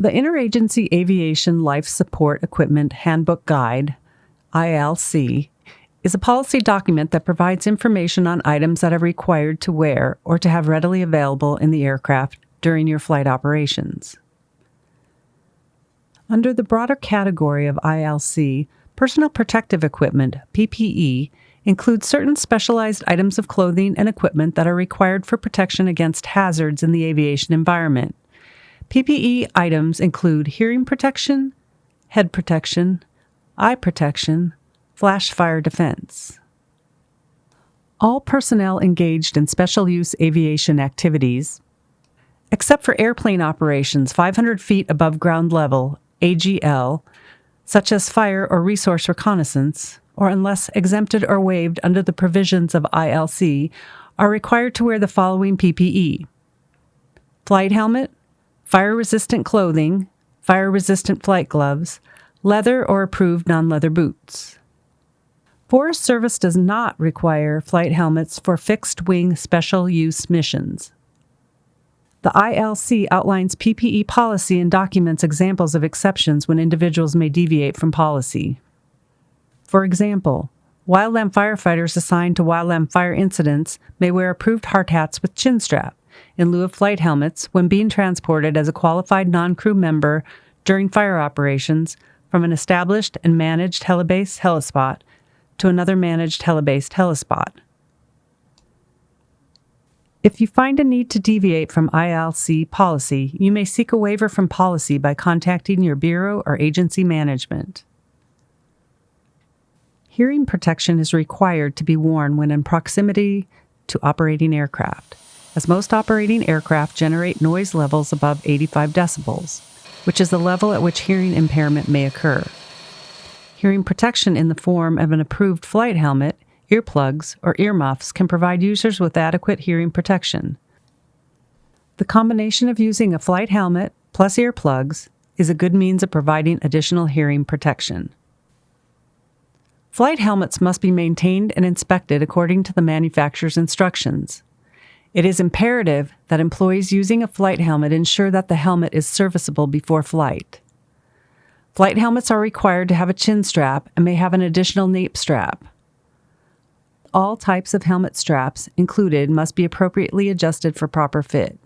The Interagency Aviation Life Support Equipment Handbook Guide, ILC, is a policy document that provides information on items that are required to wear or to have readily available in the aircraft during your flight operations. Under the broader category of ILC, personal protective equipment, PPE, includes certain specialized items of clothing and equipment that are required for protection against hazards in the aviation environment. PPE items include hearing protection, head protection, eye protection, flash fire defense. All personnel engaged in special use aviation activities, except for airplane operations 500 feet above ground level, AGL, such as fire or resource reconnaissance, or unless exempted or waived under the provisions of ILC, are required to wear the following PPE: flight helmet, fire-resistant clothing, fire-resistant flight gloves, leather or approved non-leather boots. Forest Service does not require flight helmets for fixed-wing special-use missions. The ILC outlines PPE policy and documents examples of exceptions when individuals may deviate from policy. For example, wildland firefighters assigned to wildland fire incidents may wear approved hard hats with chin strap in lieu of flight helmets when being transported as a qualified non-crew member during fire operations from an established and managed helibase helispot to another managed helibase helispot. If you find a need to deviate from ILC policy, you may seek a waiver from policy by contacting your bureau or agency management. Hearing protection is required to be worn when in proximity to operating aircraft, as most operating aircraft generate noise levels above 85 decibels, which is the level at which hearing impairment may occur. Hearing protection in the form of an approved flight helmet, earplugs, or earmuffs can provide users with adequate hearing protection. The combination of using a flight helmet plus earplugs is a good means of providing additional hearing protection. Flight helmets must be maintained and inspected according to the manufacturer's instructions. It is imperative that employees using a flight helmet ensure that the helmet is serviceable before flight. Flight helmets are required to have a chin strap and may have an additional nape strap. All types of helmet straps included must be appropriately adjusted for proper fit.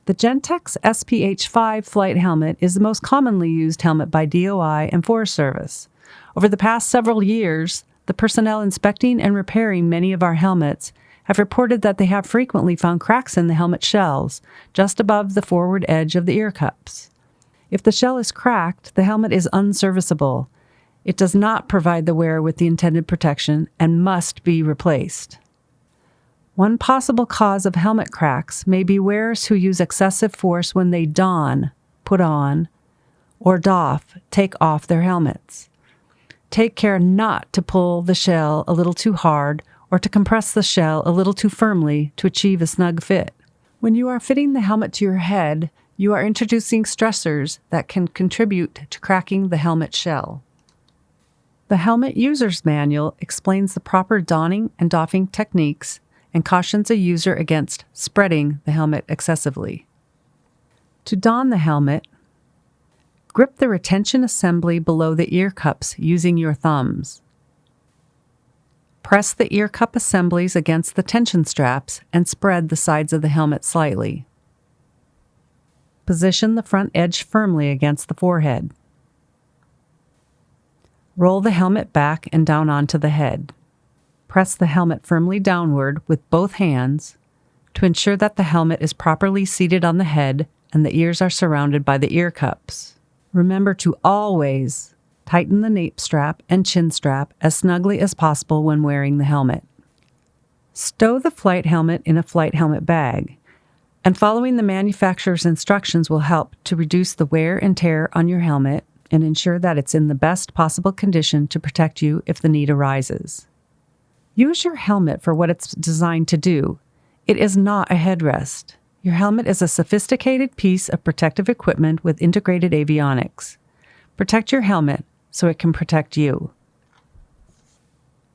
The Gentex SPH-5 flight helmet is the most commonly used helmet by DOI and Forest Service. Over the past several years, the personnel inspecting and repairing many of our helmets have reported that they have frequently found cracks in the helmet shells, just above the forward edge of the ear cups. If the shell is cracked, the helmet is unserviceable. It does not provide the wearer with the intended protection and must be replaced. One possible cause of helmet cracks may be wearers who use excessive force when they don, put on, or doff, take off their helmets. Take care not to pull the shell a little too hard or to compress the shell a little too firmly to achieve a snug fit. When you are fitting the helmet to your head, you are introducing stressors that can contribute to cracking the helmet shell. The Helmet User's Manual explains the proper donning and doffing techniques and cautions a user against spreading the helmet excessively. To don the helmet, grip the retention assembly below the ear cups using your thumbs. Press the ear cup assemblies against the tension straps and spread the sides of the helmet slightly. Position the front edge firmly against the forehead. Roll the helmet back and down onto the head. Press the helmet firmly downward with both hands to ensure that the helmet is properly seated on the head and the ears are surrounded by the ear cups. Remember to always tighten the nape strap and chin strap as snugly as possible when wearing the helmet. Stow the flight helmet in a flight helmet bag, and following the manufacturer's instructions will help to reduce the wear and tear on your helmet and ensure that it's in the best possible condition to protect you if the need arises. Use your helmet for what it's designed to do. It is not a headrest. Your helmet is a sophisticated piece of protective equipment with integrated avionics. Protect your helmet so it can protect you.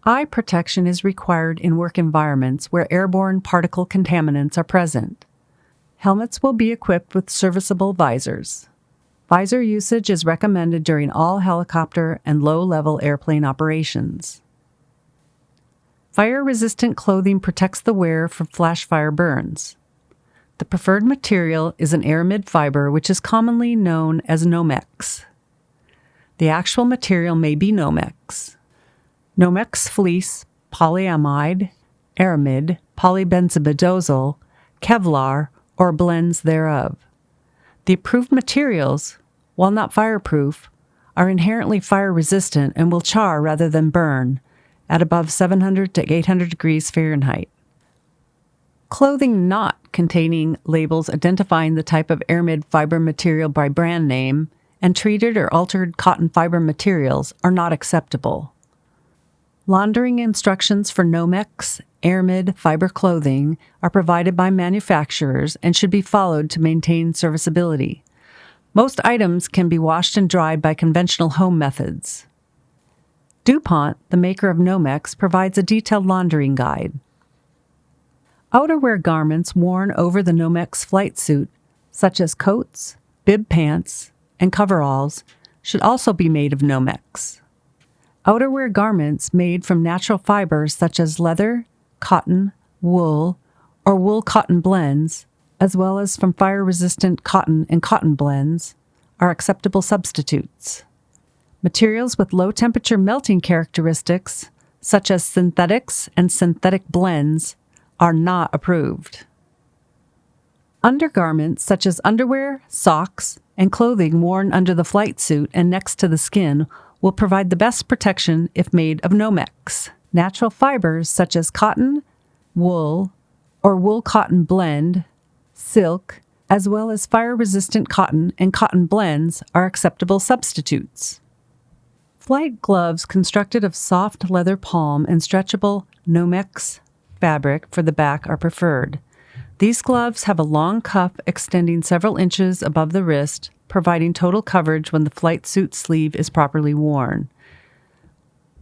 Eye protection is required in work environments where airborne particle contaminants are present. Helmets will be equipped with serviceable visors. Visor usage is recommended during all helicopter and low-level airplane operations. Fire-resistant clothing protects the wearer from flash fire burns. The preferred material is an aramid fiber, which is commonly known as Nomex. The actual material may be Nomex. Nomex fleece, polyamide, aramid, polybenzimidazole, Kevlar, or blends thereof. The approved materials, while not fireproof, are inherently fire-resistant and will char rather than burn at above 700 to 800 degrees Fahrenheit. Clothing not containing labels identifying the type of aramid fiber material by brand name and treated or altered cotton fiber materials are not acceptable. Laundering instructions for Nomex aramid fiber clothing are provided by manufacturers and should be followed to maintain serviceability. Most items can be washed and dried by conventional home methods. DuPont, the maker of Nomex, provides a detailed laundering guide. Outerwear garments worn over the Nomex flight suit, such as coats, bib pants, and coveralls, should also be made of Nomex. Outerwear garments made from natural fibers such as leather, cotton, wool, or wool-cotton blends, as well as from fire-resistant cotton and cotton blends, are acceptable substitutes. Materials with low-temperature melting characteristics, such as synthetics and synthetic blends, are not approved. Undergarments such as underwear, socks, and clothing worn under the flight suit and next to the skin will provide the best protection if made of Nomex. Natural fibers such as cotton, wool, or wool-cotton blend, silk, as well as fire-resistant cotton and cotton blends are acceptable substitutes. Flight gloves constructed of soft leather palm and stretchable Nomex fabric for the back are preferred. These gloves have a long cuff extending several inches above the wrist, providing total coverage when the flight suit sleeve is properly worn.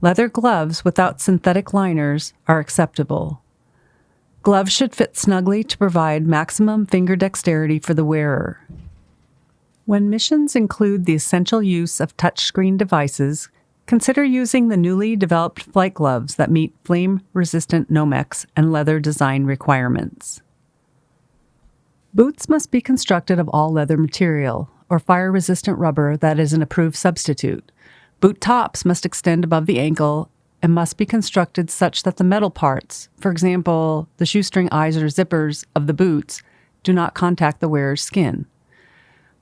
Leather gloves without synthetic liners are acceptable. Gloves should fit snugly to provide maximum finger dexterity for the wearer. When missions include the essential use of touchscreen devices, consider using the newly developed flight gloves that meet flame-resistant Nomex and leather design requirements. Boots must be constructed of all leather material, or fire-resistant rubber that is an approved substitute. Boot tops must extend above the ankle and must be constructed such that the metal parts, for example, the shoestring eyes or zippers of the boots, do not contact the wearer's skin.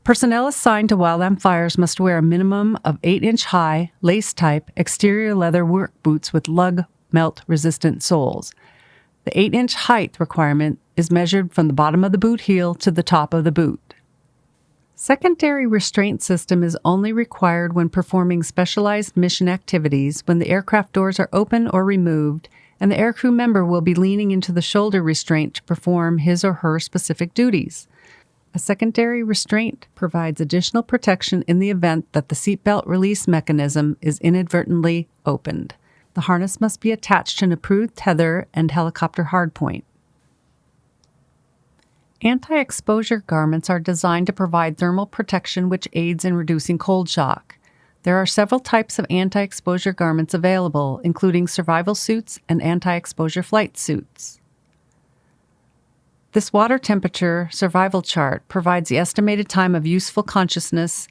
Personnel assigned to wildland fires must wear a minimum of 8-inch high, lace-type, exterior leather work boots with lug melt-resistant soles. The 8-inch height requirement is measured from the bottom of the boot heel to the top of the boot. Secondary restraint system is only required when performing specialized mission activities when the aircraft doors are open or removed and the aircrew member will be leaning into the shoulder restraint to perform his or her specific duties. A secondary restraint provides additional protection in the event that the seatbelt release mechanism is inadvertently opened. The harness must be attached to an approved tether and helicopter hardpoint. Anti-exposure garments are designed to provide thermal protection which aids in reducing cold shock. There are several types of anti-exposure garments available, including survival suits and anti-exposure flight suits. This water temperature survival chart provides the estimated time of useful consciousness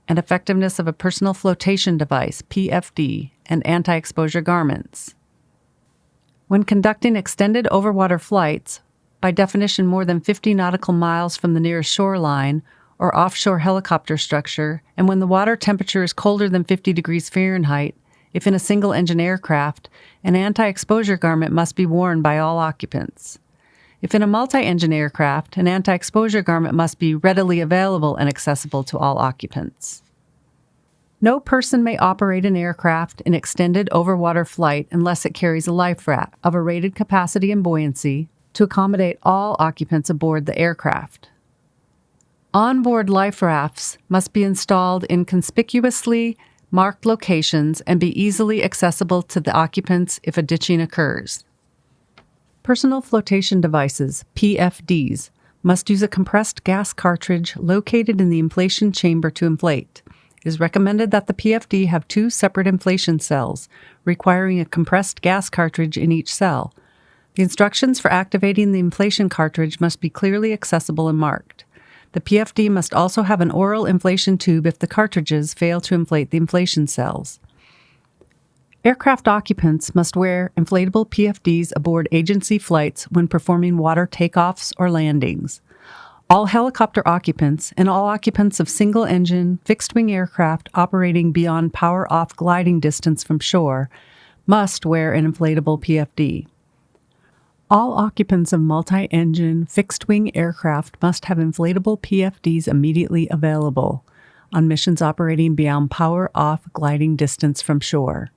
and effectiveness of a personal flotation device, PFD, and anti-exposure garments. When conducting extended overwater flights, by definition more than 50 nautical miles from the nearest shoreline or offshore helicopter structure, and when the water temperature is colder than 50 degrees Fahrenheit, if in a single-engine aircraft, an anti-exposure garment must be worn by all occupants. If in a multi-engine aircraft, an anti-exposure garment must be readily available and accessible to all occupants. No person may operate an aircraft in extended overwater flight unless it carries a life raft of a rated capacity and buoyancy to accommodate all occupants aboard the aircraft. Onboard life rafts must be installed in conspicuously marked locations and be easily accessible to the occupants if a ditching occurs. Personal flotation devices, PFDs, must use a compressed gas cartridge located in the inflation chamber to inflate. It is recommended that the PFD have 2 separate inflation cells, requiring a compressed gas cartridge in each cell. The instructions for activating the inflation cartridge must be clearly accessible and marked. The PFD must also have an oral inflation tube if the cartridges fail to inflate the inflation cells. Aircraft occupants must wear inflatable PFDs aboard agency flights when performing water takeoffs or landings. All helicopter occupants and all occupants of single-engine, fixed-wing aircraft operating beyond power-off gliding distance from shore must wear an inflatable PFD. All occupants of multi-engine, fixed-wing aircraft must have inflatable PFDs immediately available on missions operating beyond power-off gliding distance from shore.